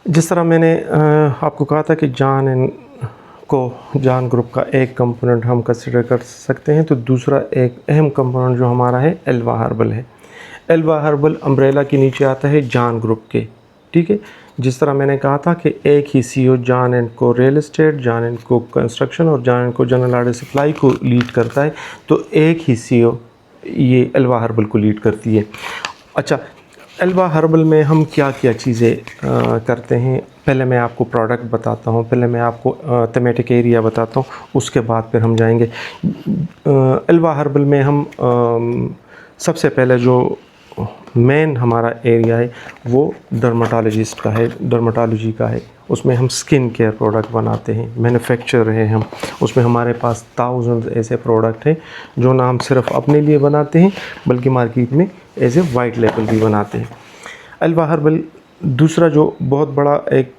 जिस तरह मैंने आपको कहा था कि जान ग्रुप का एक कंपोनेंट हम कंसिडर कर सकते हैं, तो दूसरा एक अहम कंपोनेंट जो हमारा है एल्वा हर्बल है। एल्वा हर्बल अम्ब्रेला के नीचे आता है जान ग्रुप के, ठीक है। जिस तरह मैंने कहा था कि एक ही सीईओ जान एंड को रियल एस्टेट, जान एंड को कंस्ट्रक्शन और जान एंड को जनरल ऑर्डर सप्लाई को लीड करता है, तो एक ही सीईओ ये एल्वा हर्बल को लीड करती है। अच्छा, एल्वा हर्बल में हम क्या क्या चीज़ें करते हैं, पहले मैं आपको प्रोडक्ट बताता हूँ, पहले मैं आपको थीमेटिक एरिया बताता हूँ, उसके बाद फिर हम जाएंगे। एल्वा हर्बल में हम सबसे पहले जो मेन हमारा एरिया है वो डर्माटोलॉजिस्ट का है, डर्माटोलॉजी का है। उसमें हम स्किन केयर प्रोडक्ट बनाते हैं, मैन्युफैक्चरर हैं हम। उसमें हमारे पास थाउजेंड ऐसे प्रोडक्ट हैं जो ना हम सिर्फ अपने लिए बनाते हैं बल्कि मार्केट में एज ए वाइट लेबल भी बनाते हैं। एल्वा हर्बल दूसरा जो बहुत बड़ा एक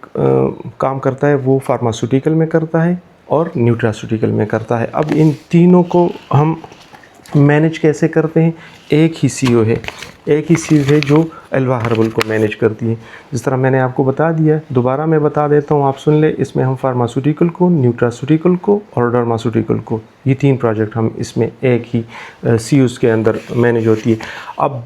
काम करता है वो फार्मास्यूटिकल में करता है और न्यूट्रास्यूटिकल में करता है। अब इन तीनों को हम मैनेज कैसे करते हैं? एक ही सीईओ है, एक ही सीईओ है जो एल्वा हर्बल को मैनेज करती है। जिस तरह मैंने आपको बता दिया, दोबारा मैं बता देता हूँ, आप सुन ले। इसमें हम फार्मास्यूटिकल को, न्यूट्रास्यूटिकल को और डर्मास्यूटिकल को, ये तीन प्रोजेक्ट हम इसमें एक ही सीईओज़ के अंदर मैनेज होती है। अब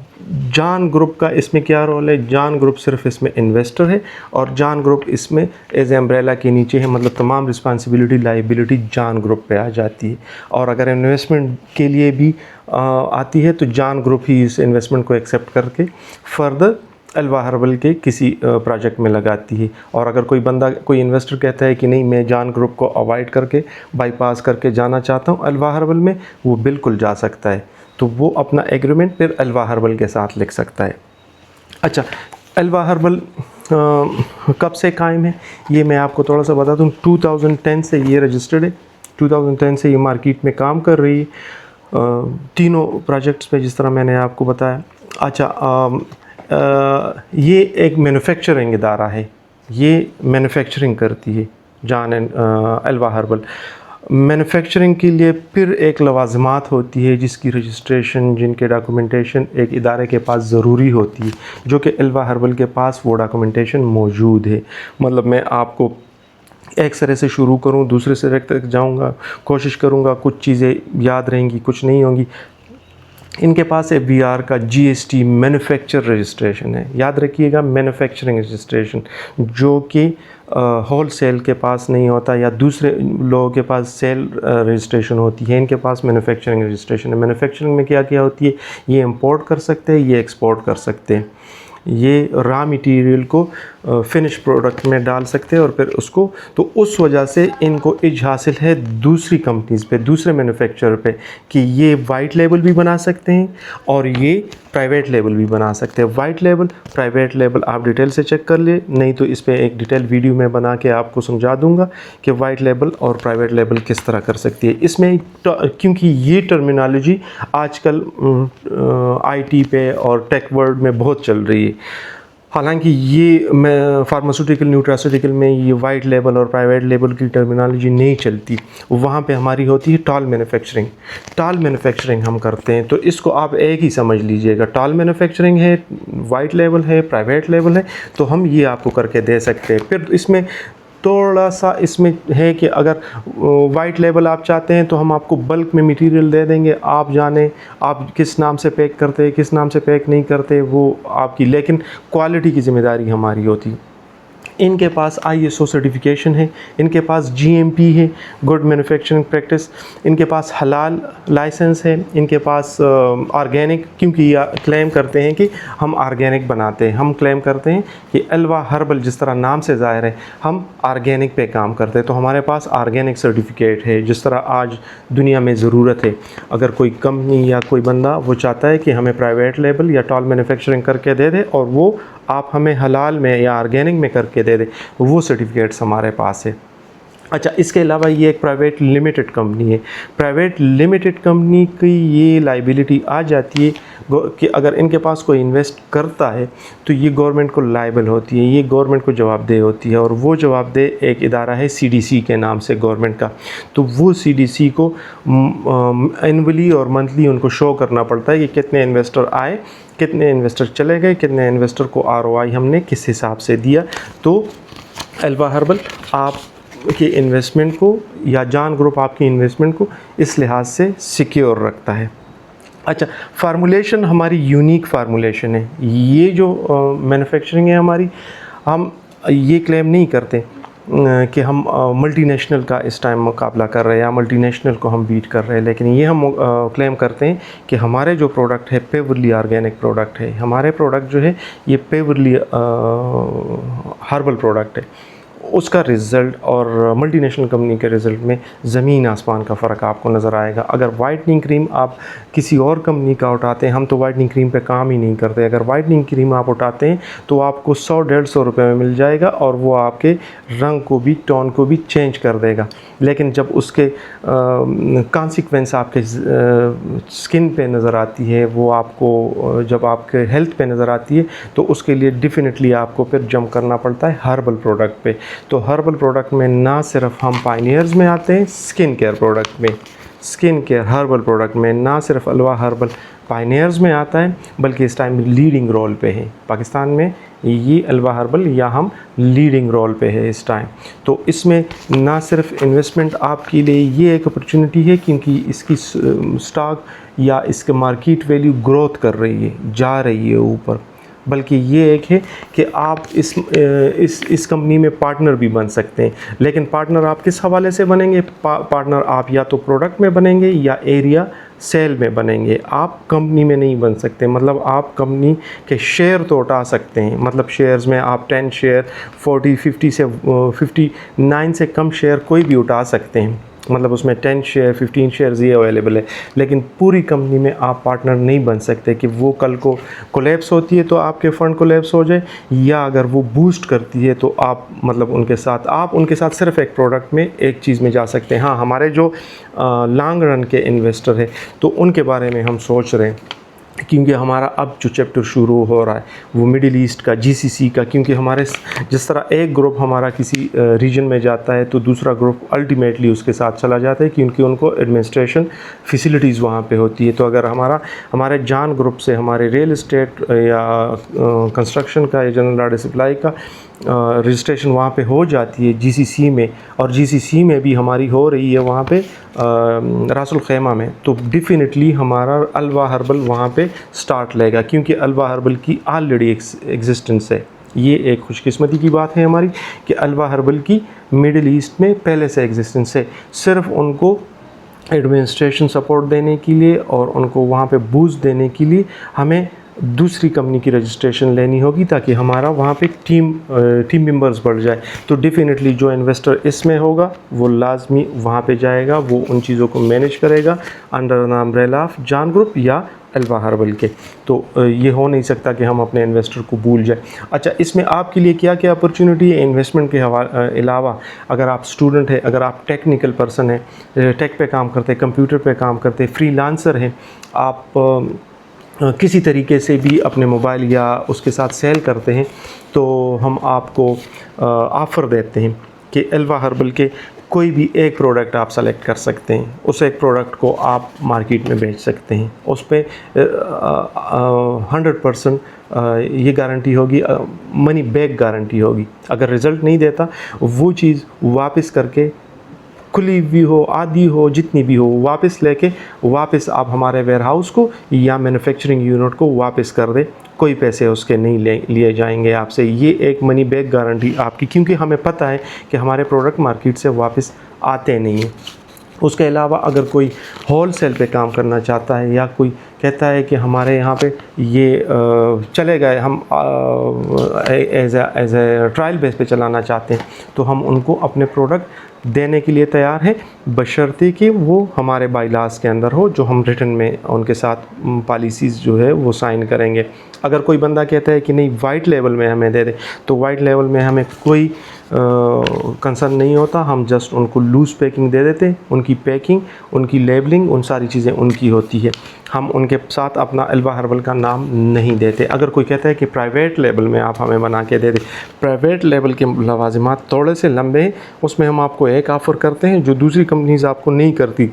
जान ग्रुप का इसमें क्या रोल है? जान ग्रुप सिर्फ इसमें इन्वेस्टर है और जान ग्रुप इसमें एज एम्ब्रेला के नीचे है, मतलब तमाम रिस्पांसिबिलिटी, लाइबिलिटी जान ग्रुप पे आ जाती है। और अगर इन्वेस्टमेंट के लिए भी आती है तो जान ग्रुप ही इस इन्वेस्टमेंट को एक्सेप्ट करके फर्दर एल्वा हर्बल के किसी प्रोजेक्ट में लगाती है। और अगर कोई बंदा, कोई इन्वेस्टर कहता है कि नहीं, मैं जान ग्रुप को अवॉइड करके, बाईपास करके जाना चाहता हूँ एल्वा हर्बल में, वो बिल्कुल जा सकता है। तो वो अपना एग्रीमेंट फिर एल्वा हर्बल के साथ लिख सकता है। अच्छा, एल्वा हर्बल कब से कायम है ये मैं आपको थोड़ा सा बता दूँ। 2010 से ये रजिस्टर्ड है, 2010 से ये मार्केट में काम कर रही है तीनों प्रोजेक्ट्स पे, जिस तरह मैंने आपको बताया। अच्छा, ये एक मैन्युफैक्चरिंग इदारा है, ये मैन्युफैक्चरिंग करती है जान एंड एल्वा हर्बल। मैन्युफैक्चरिंग के लिए फिर एक लवाजमात होती है जिसकी रजिस्ट्रेशन, जिनके डॉक्यूमेंटेशन एक इदारे के पास ज़रूरी होती है, जो कि एल्वा हर्बल के पास वो डॉक्यूमेंटेशन मौजूद है। मतलब मैं आपको एक सिरे से शुरू करूं, दूसरे सिरे तक जाऊंगा, कोशिश करूंगा, कुछ चीज़ें याद रहेंगी, कुछ नहीं होंगी। इनके पास FBR का GST मैन्युफैक्चर रजिस्ट्रेशन है, याद रखिएगा, मैन्युफैक्चरिंग रजिस्ट्रेशन, जो कि होल सेल के पास नहीं होता या दूसरे लोगों के पास सेल रजिस्ट्रेशन होती है। इनके पास मैन्युफैक्चरिंग रजिस्ट्रेशन है। मैन्युफैक्चरिंग में क्या क्या होती है? ये इंपोर्ट कर सकते हैं, ये एक्सपोर्ट कर सकते हैं, ये रॉ मटेरियल को फिनिश प्रोडक्ट में डाल सकते हैं और फिर उसको, तो उस वजह से इनको एज हासिल है दूसरी कंपनीज़ पे, दूसरे मैन्युफैक्चरर पे, कि ये वाइट लेबल भी बना सकते हैं और ये प्राइवेट लेबल भी बना सकते हैं। वाइट लेबल, प्राइवेट लेबल आप डिटेल से चेक कर ले, नहीं तो इस पे एक डिटेल वीडियो में बना के आपको समझा दूंगा कि वाइट लेबल और प्राइवेट लेबल किस तरह कर सकती है। इसमें क्योंकि ये टर्मिनोलॉजी आजकल IT पे और टेक वर्ल्ड में बहुत चल रही है। हालांकि ये मैं फार्मास्यूटिकल, न्यूट्रास्यूटिकल में ये वाइट लेबल और प्राइवेट लेबल की टर्मिनोलॉजी नहीं चलती, वहाँ पे हमारी होती है टॉल मैन्युफैक्चरिंग। टॉल मैन्युफैक्चरिंग हम करते हैं, तो इसको आप एक ही समझ लीजिएगा, टॉल मैन्युफैक्चरिंग है, वाइट लेबल है, प्राइवेट लेबल है, तो हम ये आपको करके दे सकते हैं। फिर इसमें थोड़ा सा इसमें है कि अगर वाइट लेबल आप चाहते हैं तो हम आपको बल्क में मटेरियल दे देंगे, आप जाने आप किस नाम से पैक करते हैं, किस नाम से पैक नहीं करते, वो आपकी, लेकिन क्वालिटी की ज़िम्मेदारी हमारी होती है। इनके पास ISO सर्टिफिकेशन है, इनके पास GMP है, गुड मैन्युफैक्चरिंग प्रैक्टिस, इनके पास हलाल लाइसेंस है, इनके पास ऑर्गेनिक, क्योंकि ये क्लेम करते हैं कि हम ऑर्गेनिक बनाते हैं, हम क्लेम करते हैं कि एल्वा हर्बल जिस तरह नाम से ज़ाहिर है हम ऑर्गेनिक पे काम करते हैं, तो हमारे पास ऑर्गेनिक सर्टिफिकेट है। जिस तरह आज दुनिया में ज़रूरत है, अगर कोई कंपनी या कोई बंदा वो चाहता है कि हमें प्राइवेट लेबल या टॉल मैन्युफैक्चरिंग करके दे दे और वो आप हमें हलाल में या ऑर्गेनिक में करके दे दे, वो सर्टिफिकेट्स हमारे पास है। अच्छा, इसके अलावा ये एक प्राइवेट लिमिटेड कंपनी है। प्राइवेट लिमिटेड कंपनी की ये लाइबिलिटी आ जाती है कि अगर इनके पास कोई इन्वेस्ट करता है तो ये गवर्नमेंट को लाइबल होती है, ये गवर्नमेंट को जवाबदेह होती है, और वो जवाबदेह एक इदारा है CDC के नाम से गवर्नमेंट का। तो वो CDC को एनुअली और मंथली उनको शो करना पड़ता है कि कितने इन्वेस्टर आए, कितने इन्वेस्टर चले गए, कितने इन्वेस्टर को ROI हमने किस हिसाब से दिया। तो एल्वा हर्बल आपके इन्वेस्टमेंट को या जान ग्रुप आपकी इन्वेस्टमेंट को इस लिहाज से सिक्योर रखता है। अच्छा, फार्मूलेशन हमारी यूनिक फार्मूलेशन है। ये जो मैन्युफैक्चरिंग है हमारी, हम ये क्लेम नहीं करते कि हम मल्टीनेशनल का इस टाइम मुकाबला कर रहे हैं या मल्टीनेशनल को हम बीट कर रहे हैं, लेकिन ये हम क्लेम करते हैं कि हमारे जो प्रोडक्ट है प्योरली ऑर्गेनिक प्रोडक्ट है। हमारे प्रोडक्ट जो है ये प्योरली हर्बल प्रोडक्ट है। उसका रिज़ल्ट और मल्टीनेशनल कंपनी के रिज़ल्ट में ज़मीन आसमान का फ़र्क आपको नज़र आएगा। अगर वाइटनिंग क्रीम आप किसी और कंपनी का उठाते हैं, हम तो वाइटनिंग क्रीम पे काम ही नहीं करते, अगर वाइटनिंग क्रीम आप उठाते हैं तो आपको 100-150 रुपये में मिल जाएगा और वो आपके रंग को भी, टोन को भी चेंज कर देगा। लेकिन जब उसके कॉन्सिक्वेंस आपके स्किन पे नज़र आती है, वो आपको जब आपके हेल्थ पे नज़र आती है, तो उसके लिए डेफिनेटली आपको फिर जंप करना पड़ता है हर्बल प्रोडक्ट पे। तो हर्बल प्रोडक्ट में ना सिर्फ हम पायनियर्स में आते हैं, स्किन केयर प्रोडक्ट में, स्किन केयर हर्बल प्रोडक्ट में ना सिर्फ एल्वा हर्बल पायनियर्स में आता है, बल्कि इस टाइम लीडिंग रोल पे है पाकिस्तान में। ये एल्वा हर्बल या हम लीडिंग रोल पे है इस टाइम। तो इसमें ना सिर्फ इन्वेस्टमेंट आपके लिए ये एक अपॉर्चुनिटी है, क्योंकि इसकी स्टॉक या इसके मार्केट वैल्यू ग्रोथ कर रही है, जा रही है ऊपर, बल्कि ये एक है कि आप इस कंपनी में पार्टनर भी बन सकते हैं। लेकिन पार्टनर आप किस हवाले से बनेंगे? पार्टनर आप या तो प्रोडक्ट में बनेंगे या एरिया सेल में बनेंगे, आप कंपनी में नहीं बन सकते। मतलब आप कंपनी के शेयर तो उठा सकते हैं, मतलब शेयर्स में आप 10 शेयर 40-50 से 59 से कम शेयर कोई भी उठा सकते हैं, मतलब उसमें 10 शेयर 15 शेयर्स ये अवेलेबल है। लेकिन पूरी कंपनी में आप पार्टनर नहीं बन सकते कि वो कल को कोलैप्स होती है तो आपके फ़ंड कोलैप्स हो जाए, या अगर वो बूस्ट करती है तो आप मतलब उनके साथ सिर्फ एक प्रोडक्ट में, एक चीज़ में जा सकते हैं। हाँ, हमारे जो लॉन्ग रन के इन्वेस्टर हैं तो उनके बारे में हम सोच रहे हैं, क्योंकि हमारा अब जो चैप्टर शुरू हो रहा है वो मिडिल ईस्ट का, जीसीसी का, क्योंकि हमारे जिस तरह एक ग्रुप हमारा किसी रीजन में जाता है तो दूसरा ग्रुप अल्टीमेटली उसके साथ चला जाता है, क्योंकि उनको एडमिनिस्ट्रेशन फैसिलिटीज़ वहाँ पे होती है। तो अगर हमारे जान ग्रुप से हमारे रियल इस्टेट या कंस्ट्रक्शन का या जनरल ऑर्डर सप्लाई का रजिस्ट्रेशन वहाँ पे हो जाती है जीसीसी में, और जीसीसी में भी हमारी हो रही है वहाँ पे रासुल खैमा में, तो डेफिनेटली हमारा एल्वा हर्बल वहाँ पे स्टार्ट लेगा, क्योंकि एल्वा हर्बल की ऑलरेडी एग्जिस्टेंस है। ये एक खुशकिस्मती की बात है हमारी कि एल्वा हर्बल की मिडिल ईस्ट में पहले से एग्जिस्टेंस है। सिर्फ उनको एडमिनिस्ट्रेशन सपोर्ट देने के लिए और उनको वहाँ पे बूस्ट देने के लिए हमें दूसरी कंपनी की रजिस्ट्रेशन लेनी होगी, ताकि हमारा वहाँ पे टीम मेंबर्स बढ़ जाए। तो डेफिनेटली जो इन्वेस्टर इसमें होगा वो लाजमी वहाँ पे जाएगा, वो उन चीज़ों को मैनेज करेगा अंडर द अम्ब्रेला ऑफ जान ग्रुप या एल्वा हर्बल के। तो ये हो नहीं सकता कि हम अपने इन्वेस्टर को भूल जाए। अच्छा, इसमें आपके लिए क्या क्या अपॉर्चुनिटी है इन्वेस्टमेंट के अलावा? अगर आप स्टूडेंट है, अगर आप टेक्निकल पर्सन है, टेक पे काम करते हैं, कंप्यूटर पे काम करते हैं, फ्रीलांसर हैं, आप किसी तरीके से भी अपने मोबाइल या उसके साथ सेल करते हैं, तो हम आपको ऑफ़र देते हैं कि एल्वा हर्बल के कोई भी एक प्रोडक्ट आप सेलेक्ट कर सकते हैं, उस एक प्रोडक्ट को आप मार्केट में बेच सकते हैं। उस पर 100% ये गारंटी होगी, मनी बैक गारंटी होगी। अगर रिज़ल्ट नहीं देता, वो चीज़ वापस करके, खुली भी हो, आधी हो, जितनी भी हो, वापस आप हमारे वेयरहाउस को या मैन्युफैक्चरिंग यूनिट को वापस कर दे, कोई पैसे उसके नहीं लिए जाएंगे आपसे। ये एक मनी बैक गारंटी आपकी, क्योंकि हमें पता है कि हमारे प्रोडक्ट मार्केट से वापस आते नहीं हैं। उसके अलावा अगर कोई होल सेल पे काम करना चाहता है या कोई कहता है कि हमारे यहाँ पे ये चले गए, हम एज ए ट्रायल बेस पे चलाना चाहते हैं, तो हम उनको अपने प्रोडक्ट देने के लिए तैयार हैं, बशर्ते कि वो हमारे बायलास के अंदर हो, जो हम रिटर्न में उनके साथ पॉलिसीज़ जो है वो साइन करेंगे। अगर कोई बंदा कहता है कि नहीं वाइट लेवल में हमें दे दे, तो वाइट लेवल में हमें कोई कंसर्न नहीं होता, हम जस्ट उनको लूज़ पैकिंग दे देते हैं। उनकी पैकिंग, उनकी लेबलिंग, उन सारी चीज़ें उनकी होती है, हम उनके साथ अपना एल्वा हर्बल का नाम नहीं देते। अगर कोई कहता है कि प्राइवेट लेवल में आप हमें बना के दे दें, प्राइवेट लेवल के लवाजिमात थोड़े से लंबे हैं, उसमें हम आपको एक ऑफ़र करते हैं जो दूसरी कंपनीज़ आपको नहीं करती।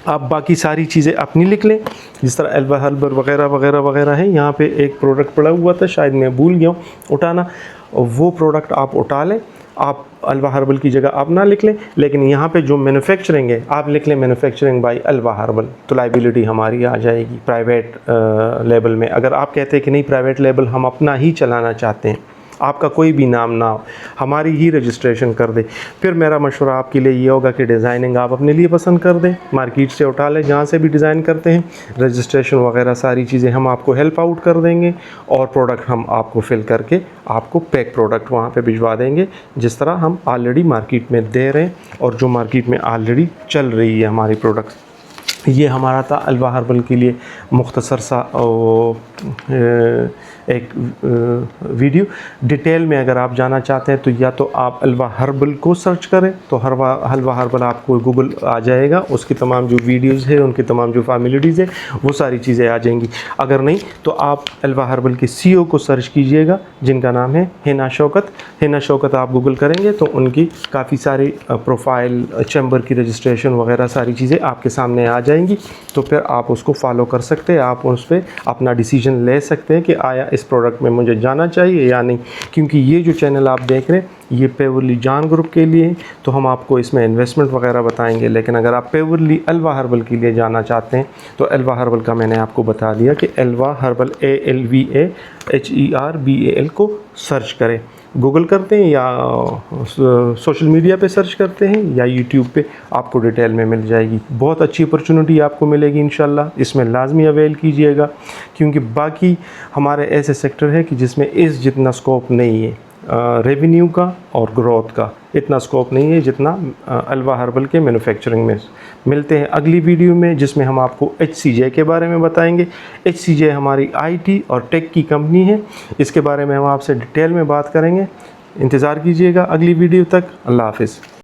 आप बाकी सारी चीज़ें अपनी लिख लें, जिस तरह एल्वा हर्बल वगैरह वगैरह वगैरह है। यहाँ पे एक प्रोडक्ट पड़ा हुआ था, शायद मैं भूल गया हूँ उठाना, वो प्रोडक्ट आप उठा लें, आप अल्वा हर्बल की जगह आप ना लिख लें, लेकिन यहाँ पे जो मैन्युफैक्चरिंग है आप लिख लें मैन्युफैक्चरिंग बाय अल्वा हर्बल, तो लाइबिलिटी हमारी आ जाएगी प्राइवेट लेबल में। अगर आप कहते हैं कि नहीं प्राइवेट लेबल हम अपना ही चलाना चाहते हैं, आपका कोई भी नाम ना हो, हमारी ही रजिस्ट्रेशन कर दे, फिर मेरा मशवरा आपके लिए ये होगा कि डिज़ाइनिंग आप अपने लिए पसंद कर दें, मार्केट से उठा लें जहाँ से भी डिज़ाइन करते हैं, रजिस्ट्रेशन वगैरह सारी चीज़ें हम आपको हेल्प आउट कर देंगे और प्रोडक्ट हम आपको फिल करके आपको पैक प्रोडक्ट वहाँ पे भिजवा देंगे, जिस तरह हम ऑलरेडी मार्केट में दे रहे हैं और जो मार्केट में ऑलरेडी चल रही है हमारी प्रोडक्ट। ये हमारा था अल्वा हर्बल के लिए मुख्तसर सा एक वीडियो। डिटेल में अगर आप जाना चाहते हैं तो या तो आप अल्वा हर्बल को सर्च करें, तो अल्वा हर्बल आपको गूगल आ जाएगा, उसकी तमाम जो वीडियोज़ है उनकी तमाम जो फैमिलिटीज़ है वो सारी चीज़ें आ जाएंगी। अगर नहीं तो आप अल्वा हर्बल के CEO को सर्च कीजिएगा जिनका नाम है हिना शौकत। हिना शौकत आप गूगल करेंगे तो उनकी काफ़ी सारी प्रोफाइल, चैम्बर की रजिस्ट्रेशन वगैरह सारी चीज़ें आपके सामने आ जाएंगी, तो फिर आप उसको फॉलो कर सकते हैं, आप उस पर अपना डिसीजन ले सकते हैं कि आया इस प्रोडक्ट में मुझे जाना चाहिए या नहीं। क्योंकि ये जो चैनल आप देख रहे हैं ये प्योरली जान ग्रुप के लिए है, तो हम आपको इसमें इन्वेस्टमेंट वगैरह बताएंगे, लेकिन अगर आप प्योरली अल्वा हर्बल के लिए जाना चाहते हैं तो अल्वा हर्बल का मैंने आपको बता दिया कि अल्वा हर्बल ALVAHERBAL को सर्च करें, गूगल करते हैं या सोशल मीडिया पे सर्च करते हैं या यूट्यूब पे, आपको डिटेल में मिल जाएगी। बहुत अच्छी अपॉर्चुनिटी आपको मिलेगी इंशाल्लाह, इसमें लाजमी अवेल कीजिएगा, क्योंकि बाकी हमारे ऐसे सेक्टर है कि जिसमें इस जितना स्कोप नहीं है, रेवेन्यू का और ग्रोथ का इतना स्कोप नहीं है जितना अल्वा हर्बल के मैन्युफैक्चरिंग में। मिलते हैं अगली वीडियो में जिसमें हम आपको HCJ के बारे में बताएंगे। HCJ हमारी IT और टेक की कंपनी है, इसके बारे में हम आपसे डिटेल में बात करेंगे। इंतज़ार कीजिएगा अगली वीडियो तक। अल्लाह हाफिज़।